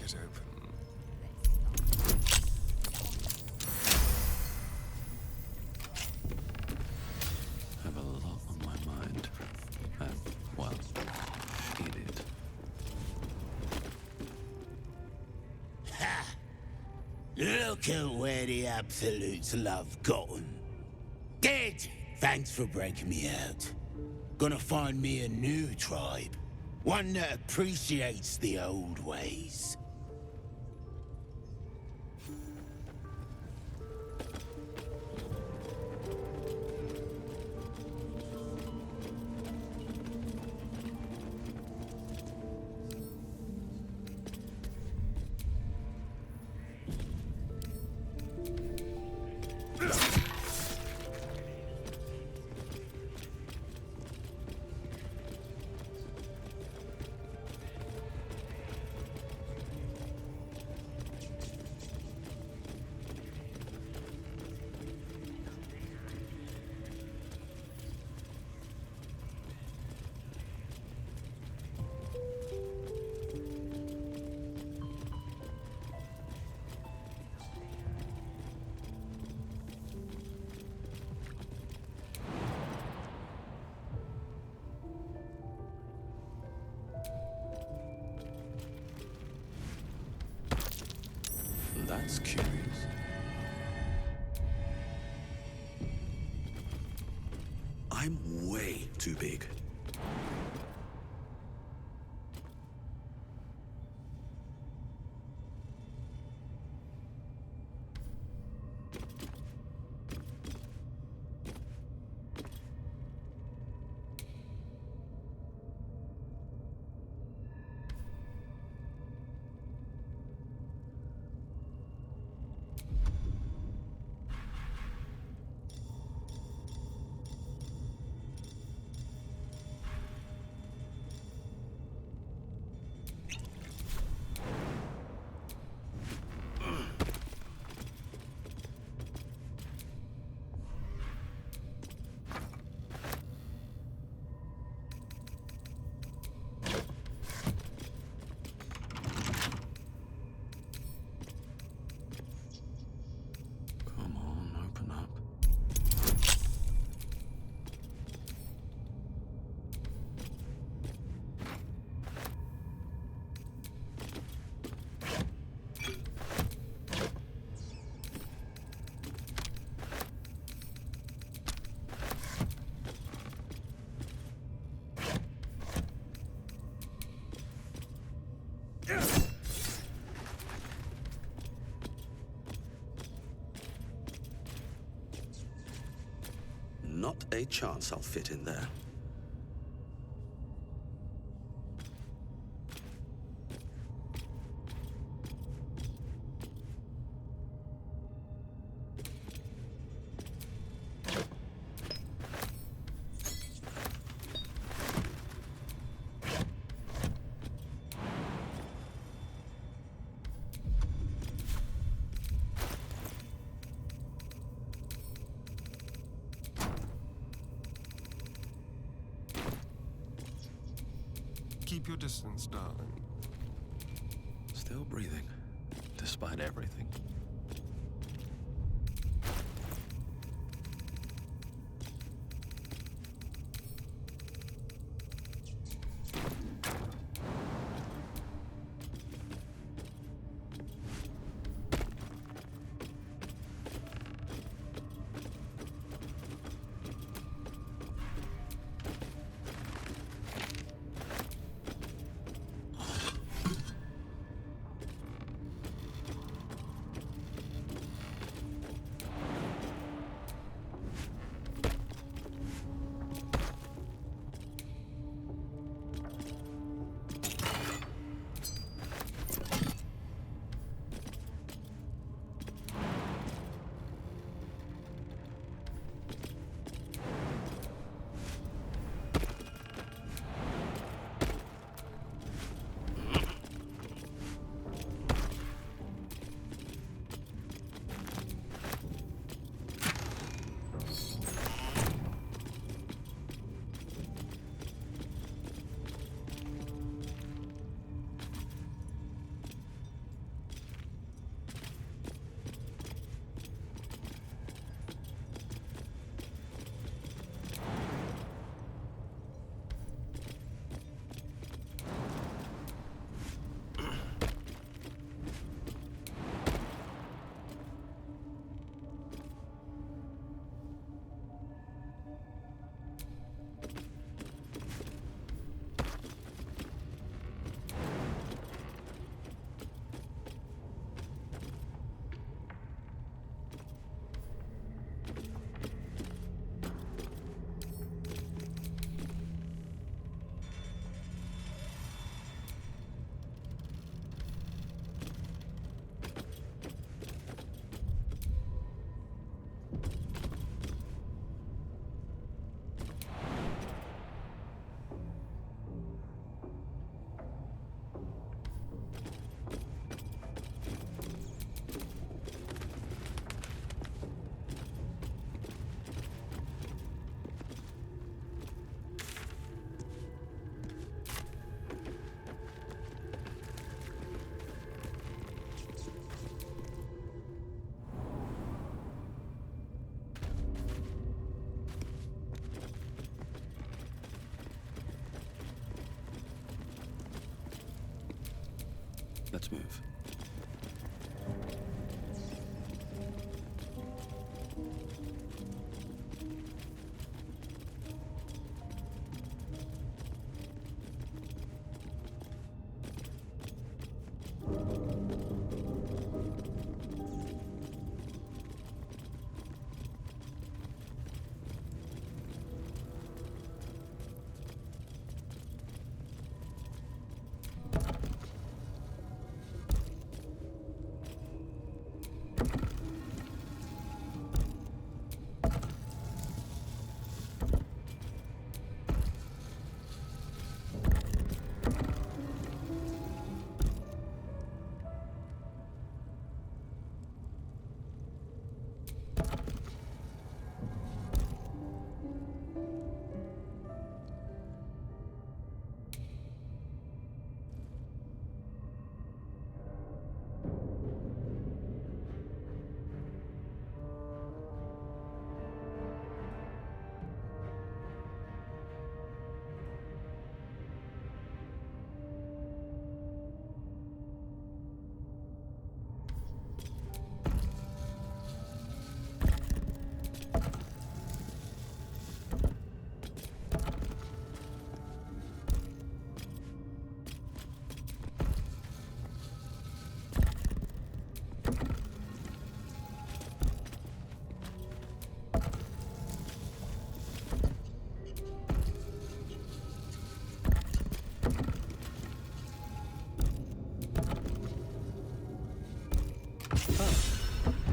is open. I have a lot on my mind. And, well, in it. Ha! Look at where the Absolutes love gotten. Good! Thanks for breaking me out. Gonna find me a new tribe. One that appreciates the old ways. That's curious. I'm way too big. Not a chance I'll fit in there. Keep your distance, darling. Still breathing, despite everything. Let's move.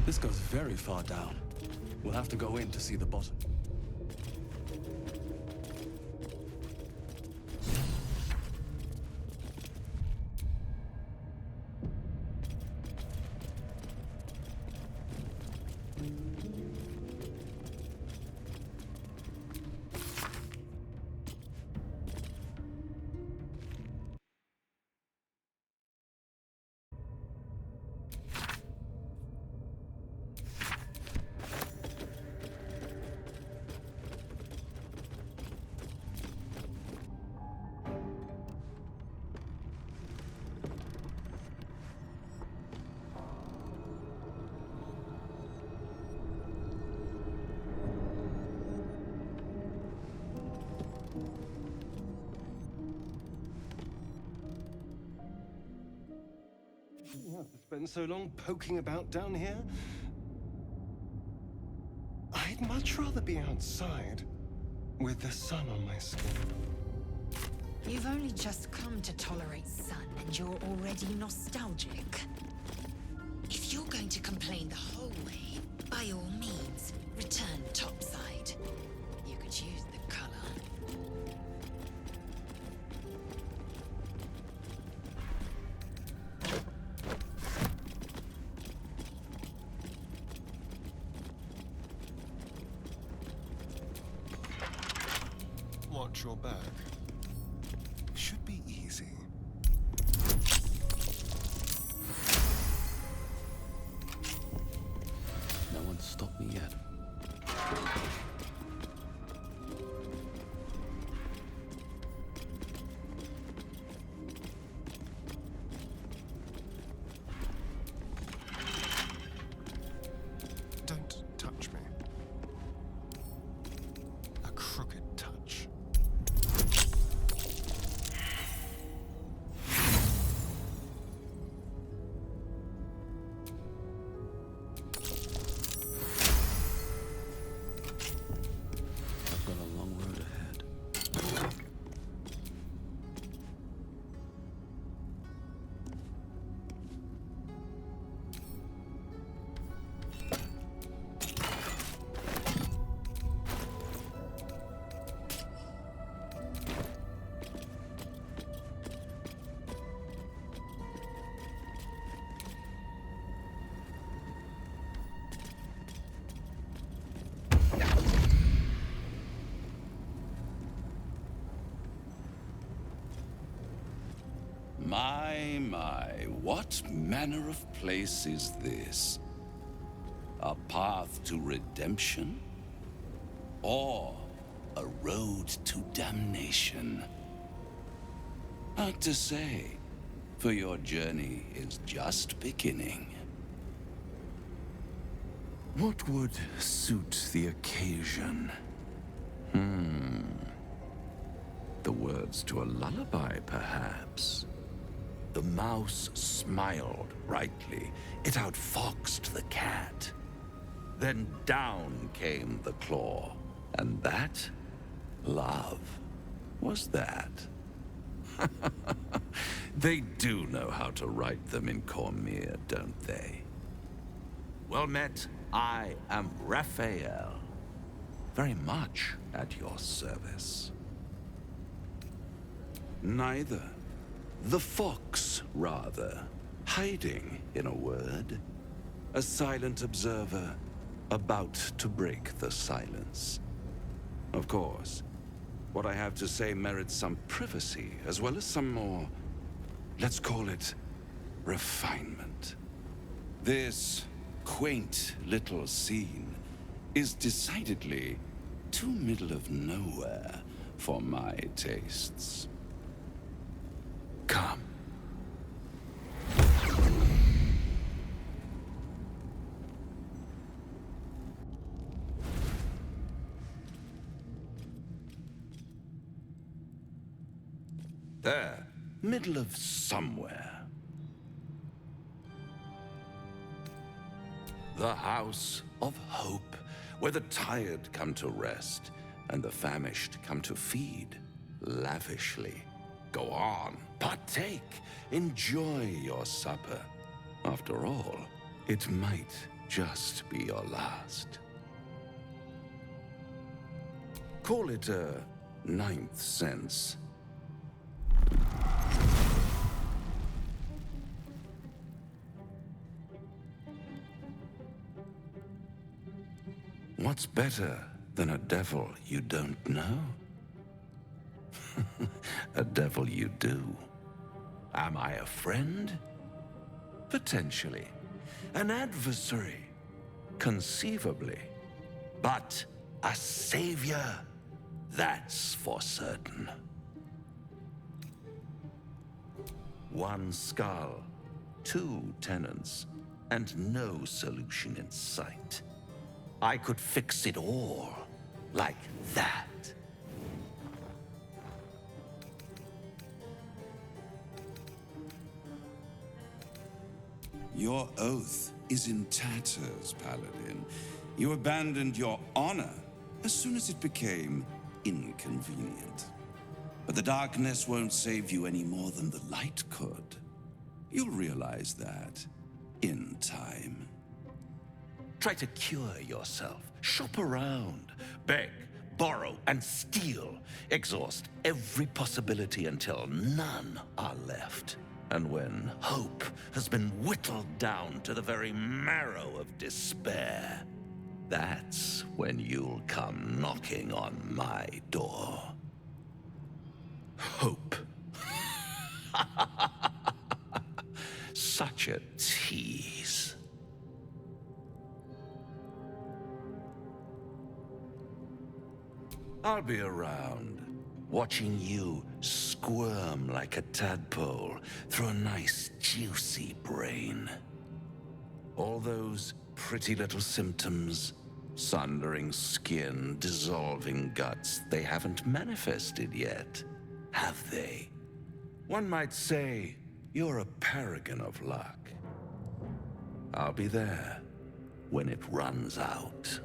This goes very far down. We'll have to go in to see the bottom. Spend so long poking about down here? I'd much rather be outside, with the sun on my skin. You've only just come to tolerate sun, and you're already nostalgic. If you're going to complain the whole way, by all means, return topside. You could use the color. Watch your back. Should be easy. No one's stopped me yet. Don't touch me. A crooked touch. I've got a long road ahead. My, what manner of place is this? A path to redemption? Or a road to damnation? Hard to say. for your journey is just beginning. What would suit the occasion? The words to a lullaby, perhaps. The mouse smiled brightly. It outfoxed the cat. Then down came the claw. And that, love, was that. They do know how to write them in Cormier, don't they? Well met, I am Raphael. Very much at your service. Neither. The fox, rather. Hiding, in a word. A silent observer, about to break the silence. Of course, what I have to say merits some privacy, as well as some more, let's call it, refinement. This quaint little scene is decidedly too middle of nowhere for my tastes. Come. There, middle of somewhere. The House of Hope, where the tired come to rest and the famished come to feed lavishly. Go on, partake, enjoy your supper. After all, it might just be your last. Call it a ninth sense. What's better than a devil you don't know? A devil you do. Am I a friend? Potentially. An adversary? Conceivably. But a savior? That's for certain. One skull, two tenants, and no solution in sight. I could fix it all, like that. Your oath is in tatters, Paladin. You abandoned your honor as soon as it became inconvenient. But the darkness won't save you any more than the light could. You'll realize that in time. Try to cure yourself. Shop around. Beg, borrow, and steal. Exhaust every possibility until none are left. And when hope has been whittled down to the very marrow of despair, that's when you'll come knocking on my door. Hope. Such a tease. I'll be around, watching you squirm like a tadpole through a nice, juicy brain. All those pretty little symptoms, sundering skin, dissolving guts, they haven't manifested yet, have they? One might say you're a paragon of luck. I'll be there when it runs out.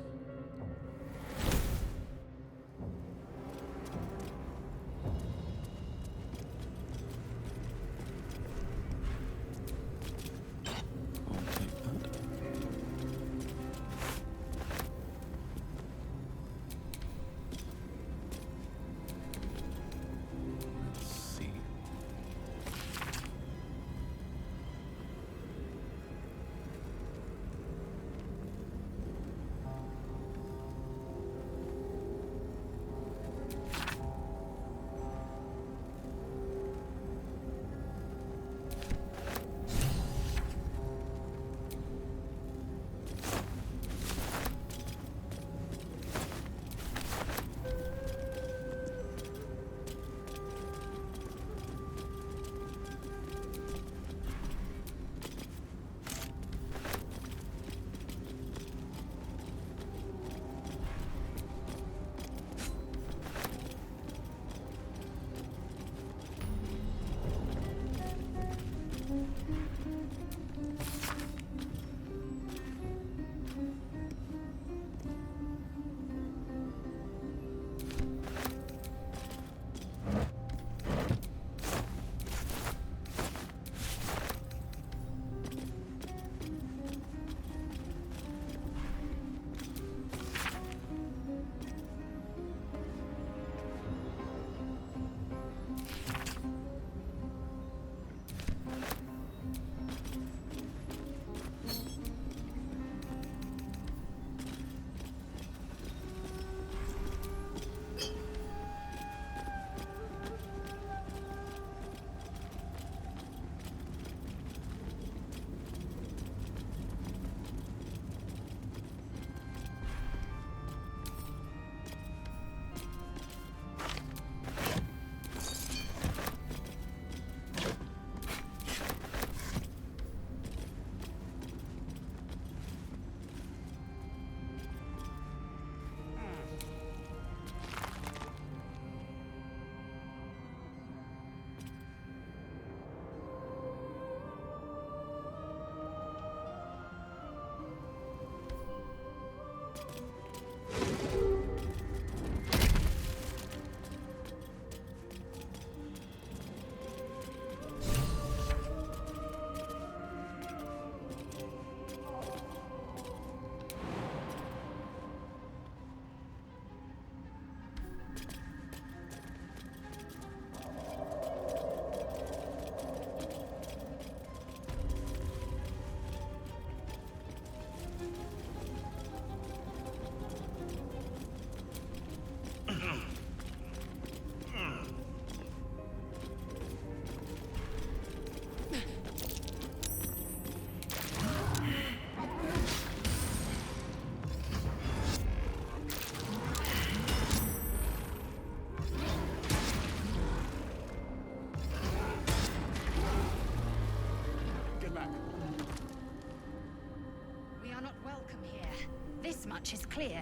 Thus much is clear.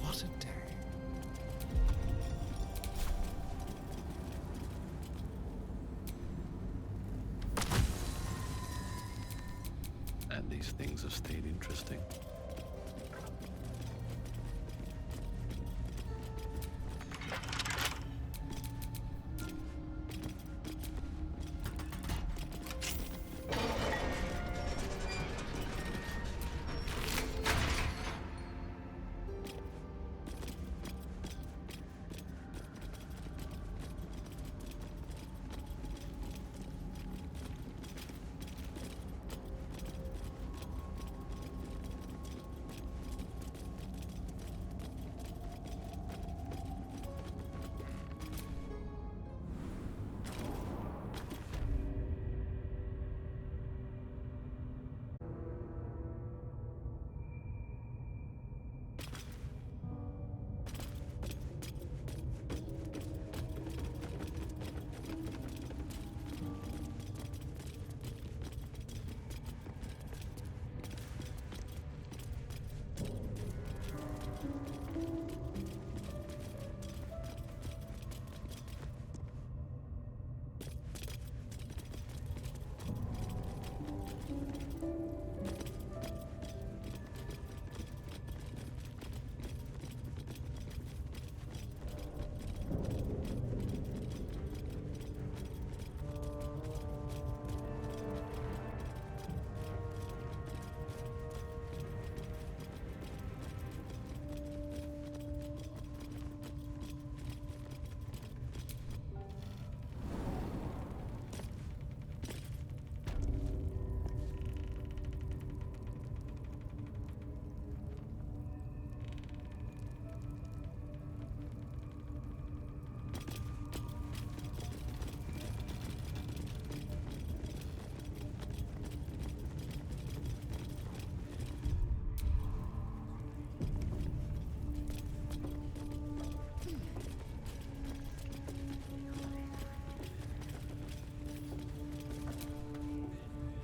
What a day. And these things have stayed interesting.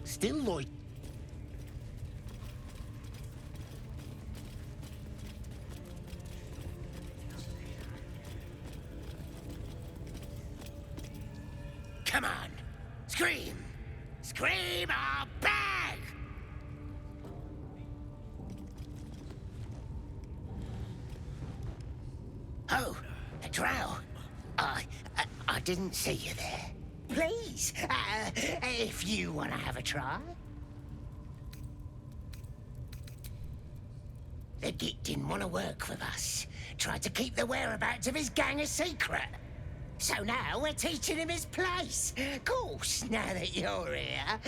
Still Lloyd. Come on! Scream! Scream or bag! Oh, a drow. I didn't see you there. Please, if you want to have a try. The geek didn't want to work with us. Tried to keep the whereabouts of his gang a secret. So now we're teaching him his place. Of course, now that you're here,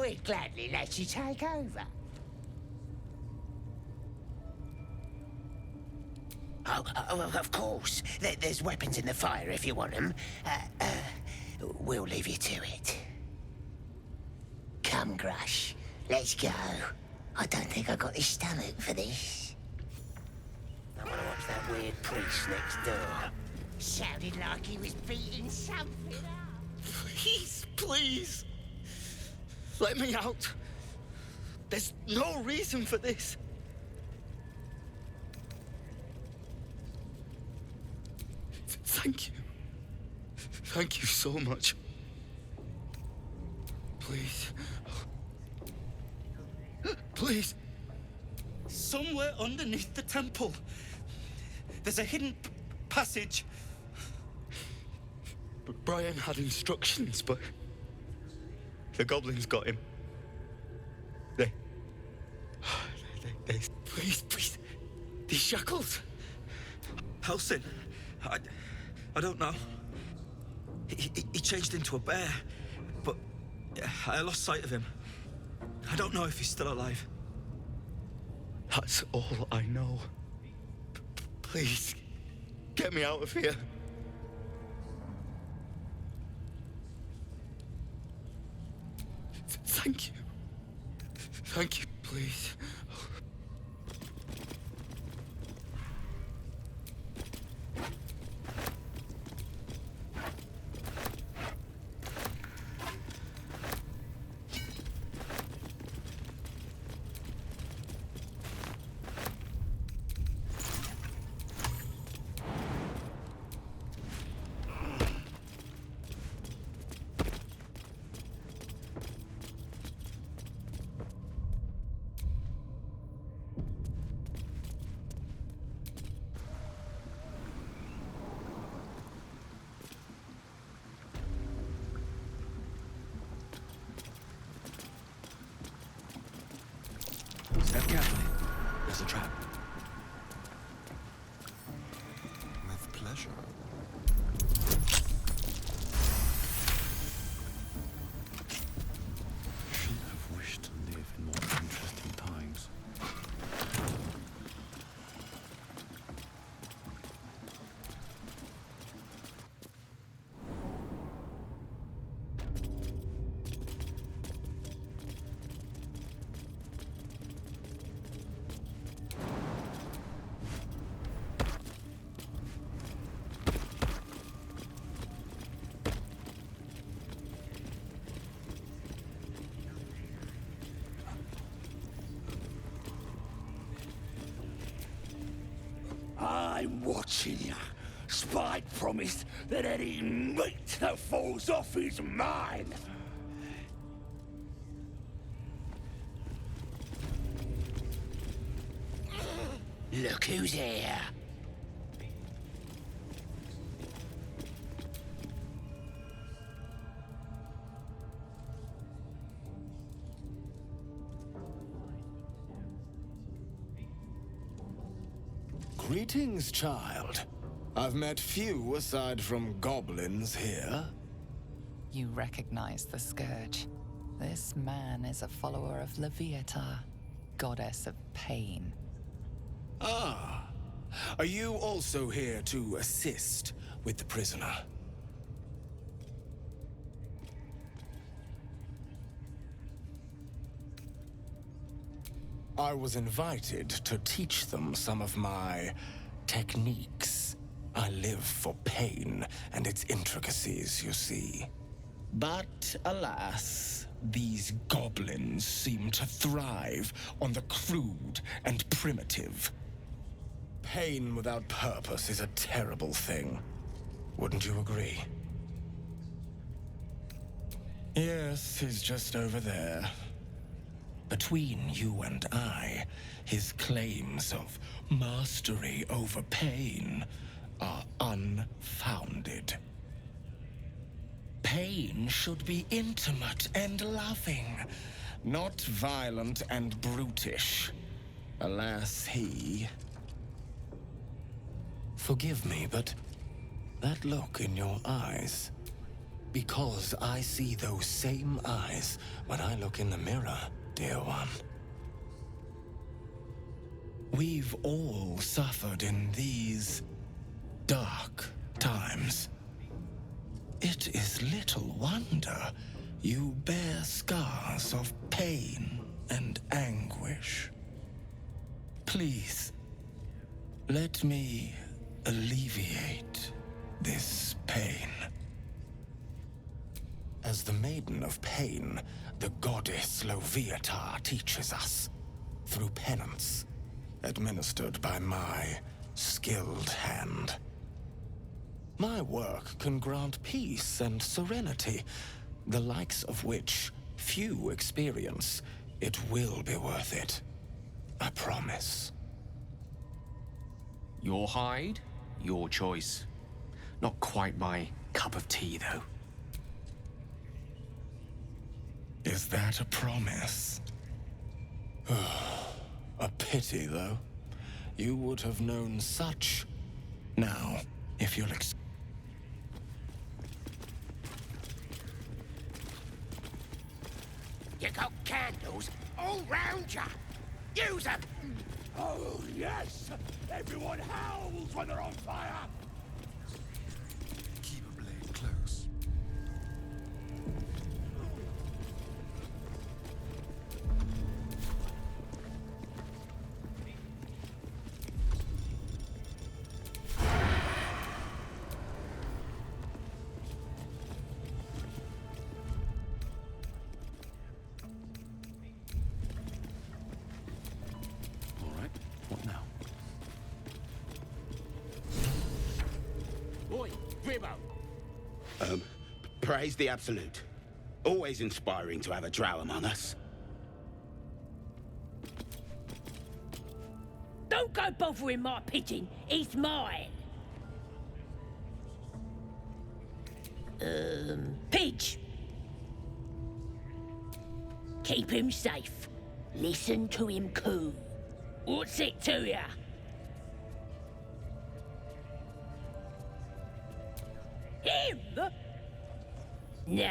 we'd gladly let you take over. Oh, of course. There's weapons in the fire if you want them. We'll leave you to it. Come, Grush. Let's go. I don't think I got the stomach for this. I want to watch that weird priest next door. Sounded like he was beating something up. Please, please. Let me out. There's no reason for this. Thank you. Thank you so much. Please. Please. Somewhere underneath the temple, there's a hidden passage. Brian had instructions, but the goblins got him. They please. These shackles. Helsin. I don't know. He changed into a bear, but I lost sight of him. I don't know if he's still alive. That's all I know. Please, get me out of here. Thank you. Thank you, please. Step carefully. There's a trap. With pleasure. Should have wished to live in more interesting times. I'm watching you. Spike promised that any meat that falls off is mine. Look who's here. Greetings, child. I've met few aside from goblins here. You recognize the Scourge. This man is a follower of Leviata, goddess of pain. Ah. Are you also here to assist with the prisoner? I was invited to teach them some of my techniques. I live for pain and its intricacies, you see. But alas, these goblins seem to thrive on the crude and primitive. Pain without purpose is a terrible thing. Wouldn't you agree? Yes, he's just over there. Between you and I, his claims of mastery over pain are unfounded. Pain should be intimate and loving, not violent and brutish. Alas, he... Forgive me, but that look in your eyes... Because I see those same eyes when I look in the mirror, dear one. We've all suffered in these dark times. It is little wonder you bear scars of pain and anguish. Please, let me alleviate this pain. As the Maiden of Pain, the goddess Leviata teaches us, through penance, administered by my skilled hand. My work can grant peace and serenity, the likes of which few experience. It will be worth it. I promise. Your hide, your choice. Not quite my cup of tea, though. Is that a promise? A pity, though. You would have known such. Now, if you'll You got candles all round ya. Use them. Oh, yes! Everyone howls when they're on fire! Keep a blade close. All right, what now? Oi, Gribbo! Praise the Absolute. Always inspiring to have a drow among us. Don't go bothering my pigeon. He's mine. Pidge. Keep him safe. Listen to him coo. What's it to ya? Him? Nah.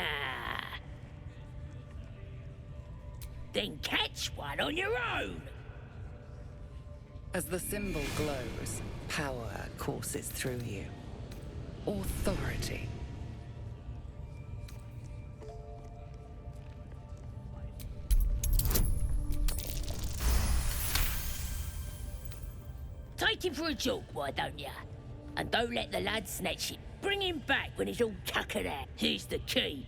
Then catch one on your own. As the symbol glows, power courses through you. Authority. Take him for a joke, why don't ya? And don't let the lad snatch it. Bring him back when he's all tuckered out. Here's the key.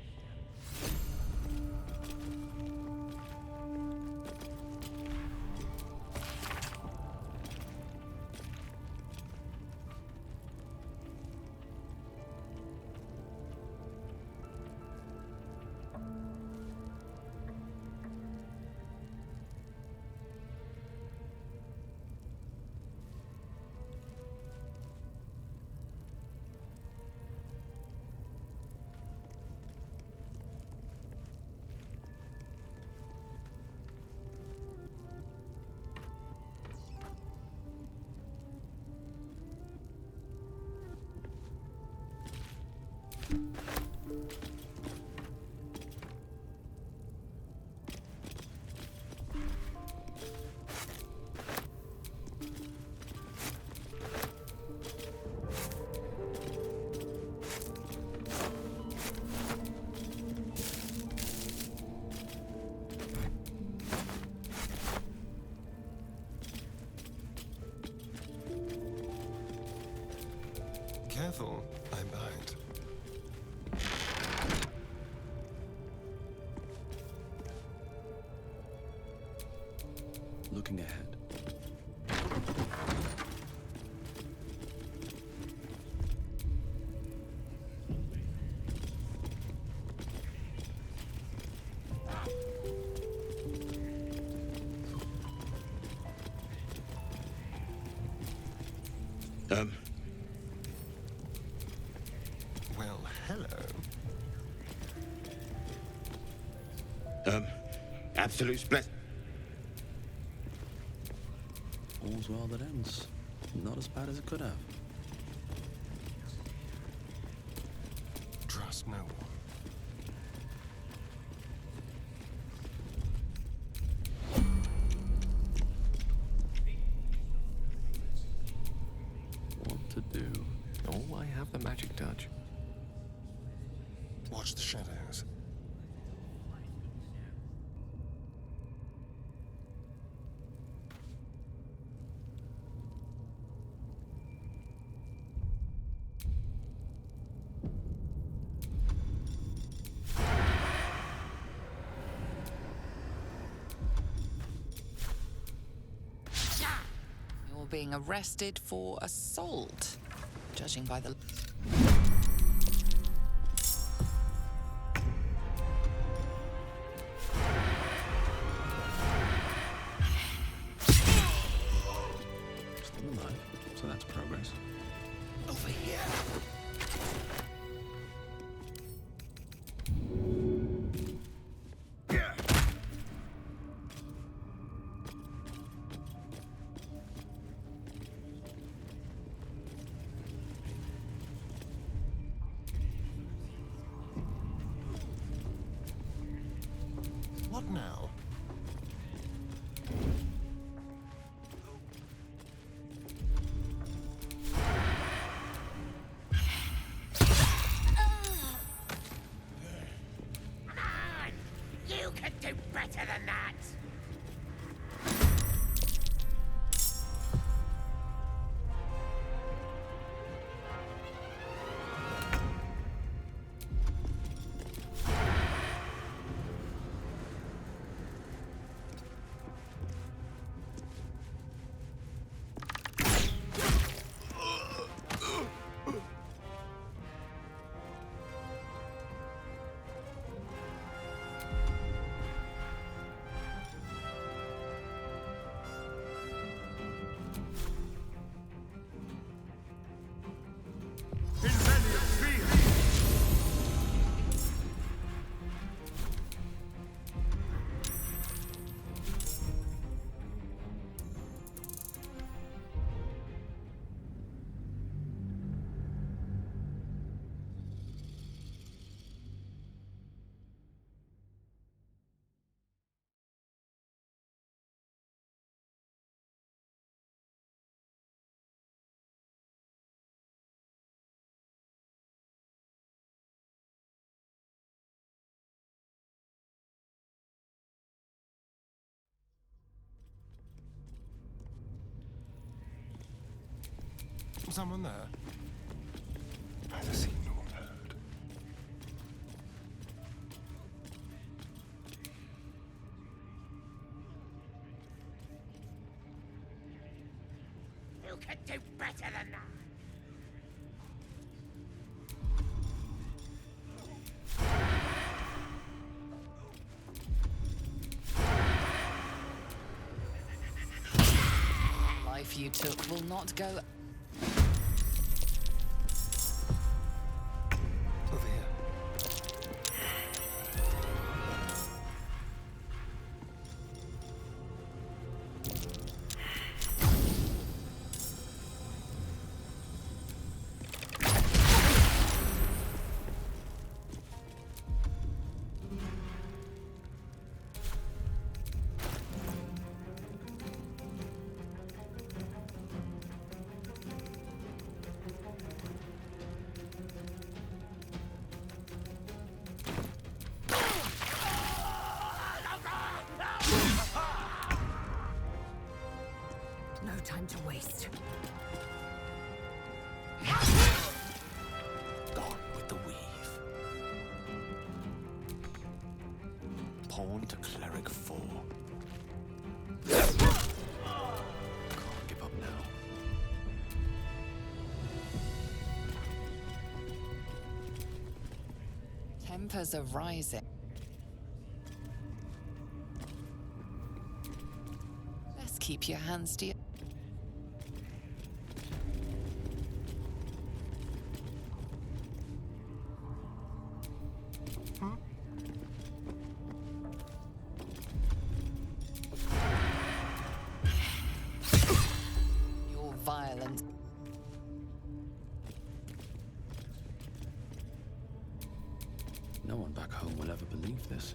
Careful, I bite. Looking ahead. Well, hello. Absolute split. All's well that ends. Not as bad as it could have. Trust no one. What to do? Oh, I have the magic touch. Watch the shadows. You're being arrested for assault, judging by the... Still alive, so that's progress. Over here. someone there? Neither seen nor heard. You can do better than that. Life you took will not go. Over here. No time to waste. Gone with the weave. Pawn to cleric 4. Can't give up now. Tempers are rising. Best keep your hands to your... Your violence. No one back home will ever believe this.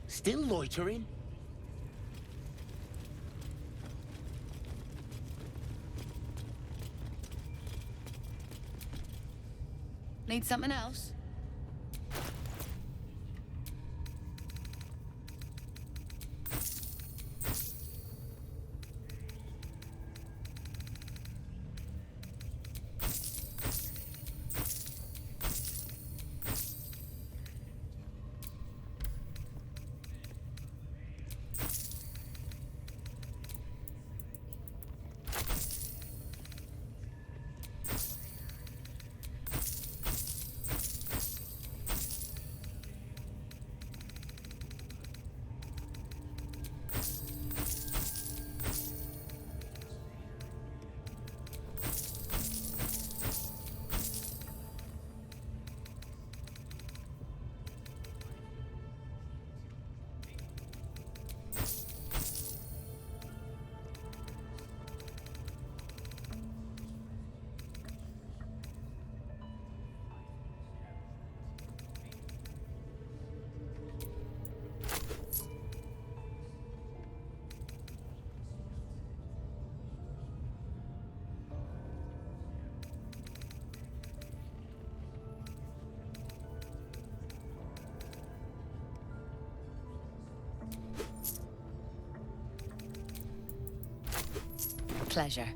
Still loitering? Need something else? pleasure.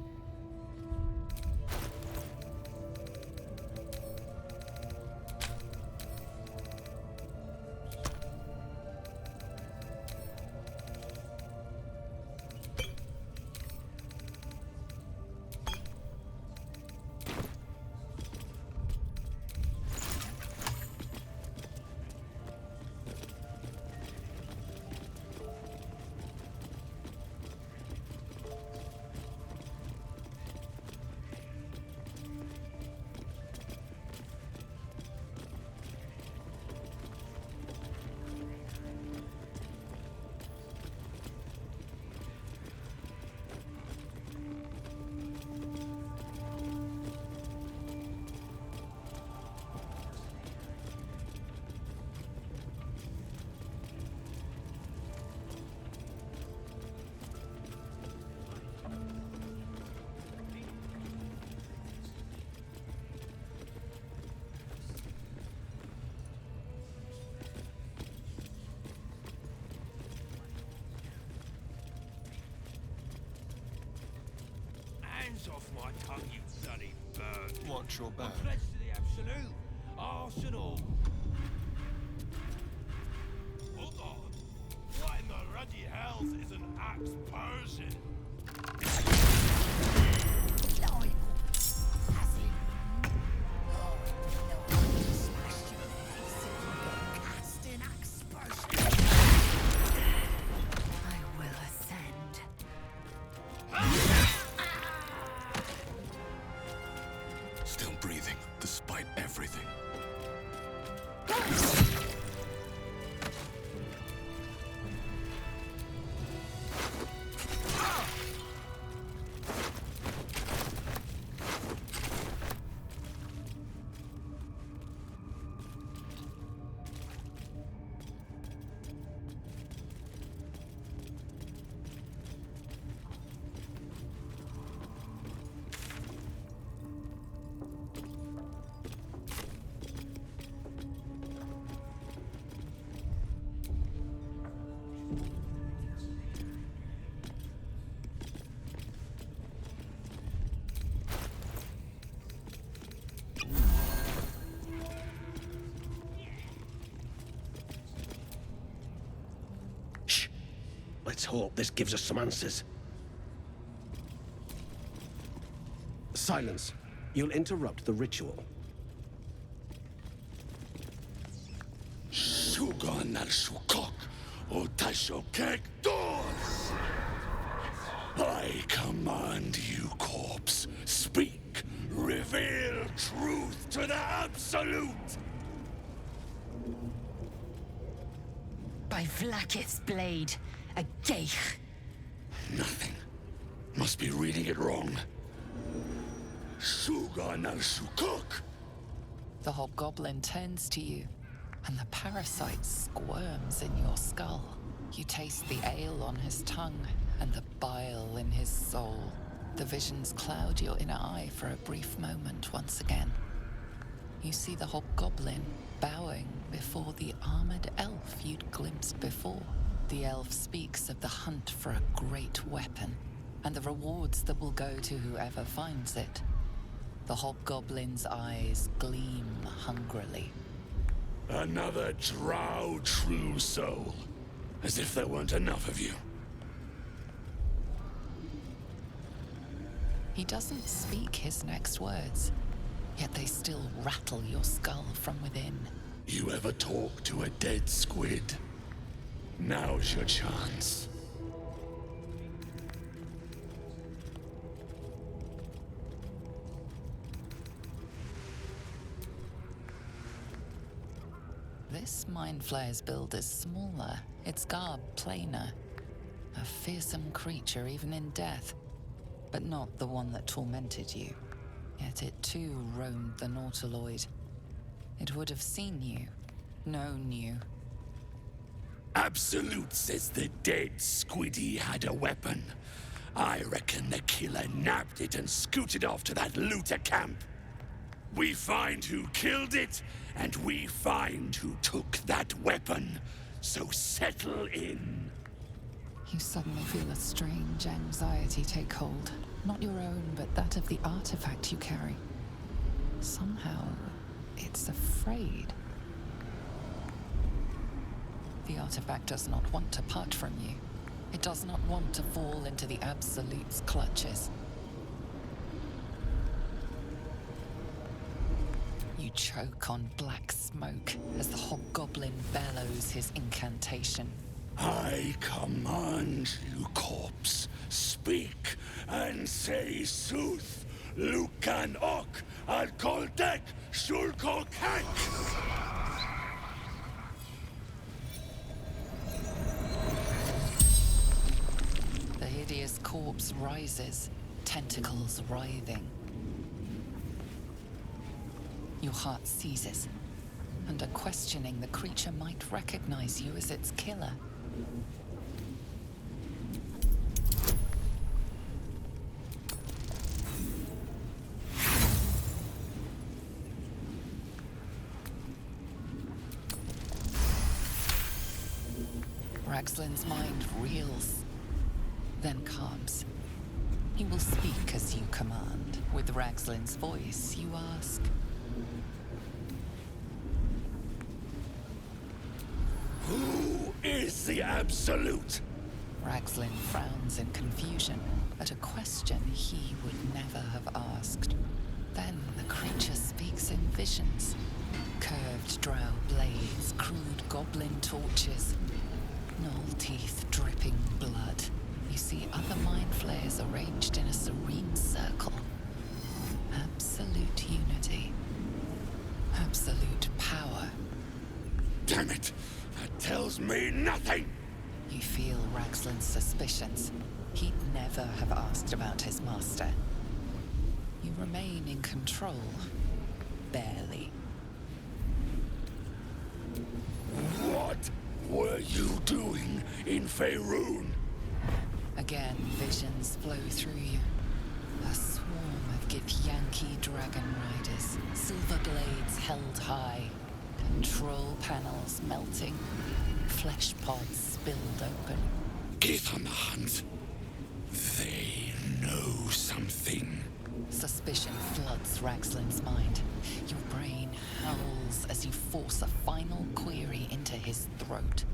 Hands off my tongue, you bloody bird. Watch your back. I pledge to the absolute. Arse and all. Hold on. What in the ruddy hells is an axe Persian? Still breathing, despite everything. Let's hope this gives us some answers. Silence. You'll interrupt the ritual. Sugan al Shukok, o Tashokek Doors. I command you, corpse. Speak. Reveal truth to the absolute. By Vlaakith's blade, a geich. Nothing. Must be reading it wrong. Sugan al Shukok. The hobgoblin turns to you, and the parasite squirms in your skull. You taste the ale on his tongue and the bile in his soul. The visions cloud your inner eye for a brief moment once again. You see the hobgoblin bowing before the armored elf you'd glimpsed before. The elf speaks of the hunt for a great weapon and the rewards that will go to whoever finds it. The hobgoblin's eyes gleam hungrily. Another drow true soul. As if there weren't enough of you. He doesn't speak his next words, yet they still rattle your skull from within. You ever talk to a dead squid? Now's your chance. This Mind Flayer's build is smaller, its garb plainer. A fearsome creature even in death, but not the one that tormented you. Yet it too roamed the Nautiloid. It would have seen you, known you. Absolute says the dead squiddy had a weapon. I reckon the killer nabbed it and scooted off to that looter camp. We find who killed it, and we find who took that weapon. So settle in. You suddenly feel a strange anxiety take hold. Not your own, but that of the artifact you carry. Somehow, it's afraid. The artifact does not want to part from you. It does not want to fall into the Absolute's clutches. You choke on black smoke as the hobgoblin bellows his incantation. I command you, corpse, speak and say sooth. Lucan ok al koldek shulko kank. The hideous corpse rises, tentacles writhing. Your heart seizes. Under questioning, the creature might recognize you as its killer. Ragslin's mind reels, then calms. He will speak as you command. With Ragslin's voice, you ask, Who is the Absolute? Ragslin frowns in confusion at a question he would never have asked. Then the creature speaks in visions. Curved drow blades, crude goblin torches, gnoll teeth dripping blood. You see other mind flayers arranged in a serene circle. Absolute unity. Absolute power. Damn it! That tells me nothing! You feel Ragslin's suspicions. He'd never have asked about his master. You remain in control. Barely. What were you doing in Faerun? Again, visions flow through you. A swarm of Githyanki dragon riders, silver blades held high, control panels melting, flesh pods spilled open. Gith on the hunt. They know something. Suspicion floods Ragslin's mind. Your brain howls as you force a final query into his throat.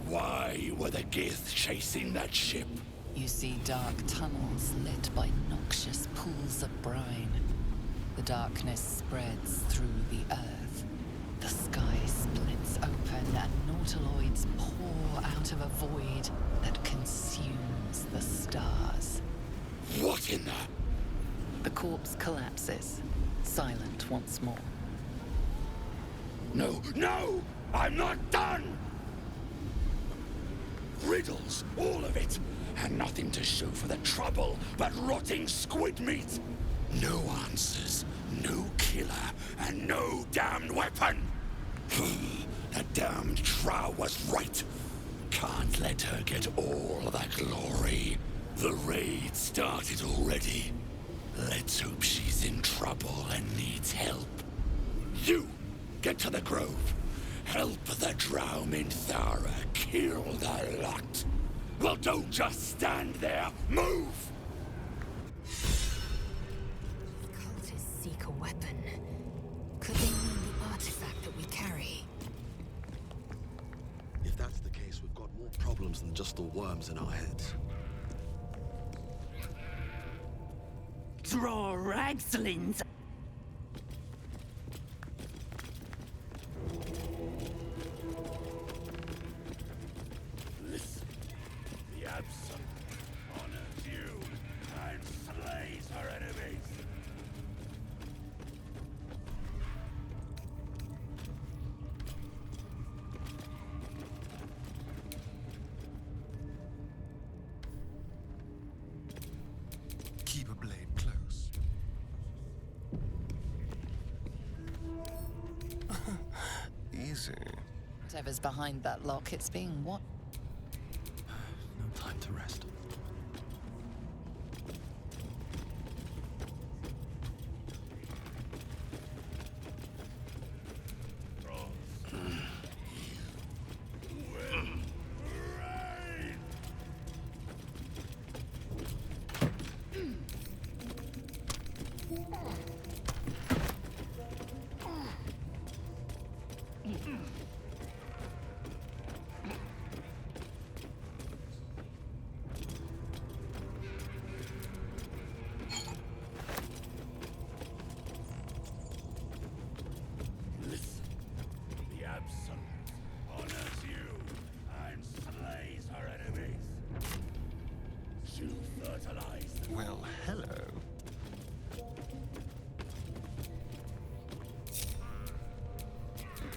Why were the Gith chasing that ship? You see dark tunnels lit by noxious pools of brine. The darkness spreads through the earth. The sky splits open and nautiloids pour out of a void that consumes the stars. What in the... The corpse collapses, silent once more. No, no! I'm not done! Riddles, all of it, and nothing to show for the trouble but rotting squid meat. No answers, no killer, and no damned weapon. That damned Trow was right. Can't let her get all that glory. The raid started already. Let's hope she's in trouble and needs help. You, get to the grove. Help the Drow Minthara kill the lot. Well, don't just stand there. Move! Cultists seek a weapon. Could they mean the artifact that we carry? If that's the case, we've got more problems than just the worms in our heads. Draw Ragslins! Listen, the Absolute honors you and slays her enemies. Keep a blade close. Easy. Whatever's behind that lock, it's being what? No time to rest. Well, hello.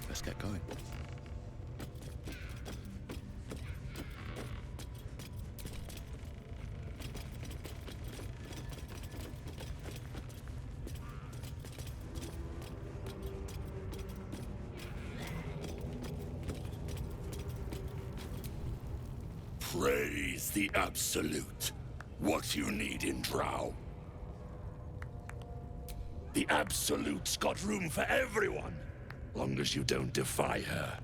Let's get going. Praise the Absolute. What you need in Drow. The Absolute's got room for everyone, long as you don't defy her.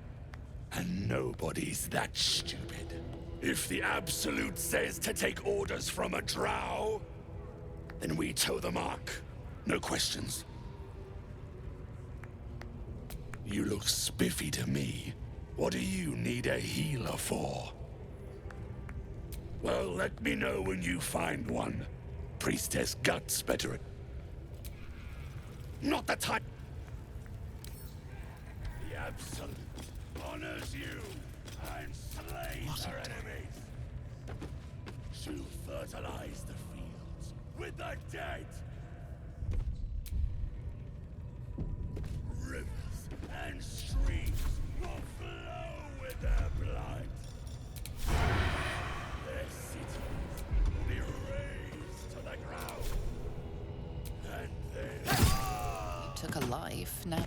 And nobody's that stupid. If the Absolute says to take orders from a Drow, then we toe the mark. No questions. You look spiffy to me. What do you need a healer for? Well, let me know when you find one. Priestess Guts better. Not the time. The Absolute honors you and slays her enemies. She'll fertilize the fields with the dead. Rivers and streams will flow with their blood. Their cities will be razed to the ground. And then... You took a life, now...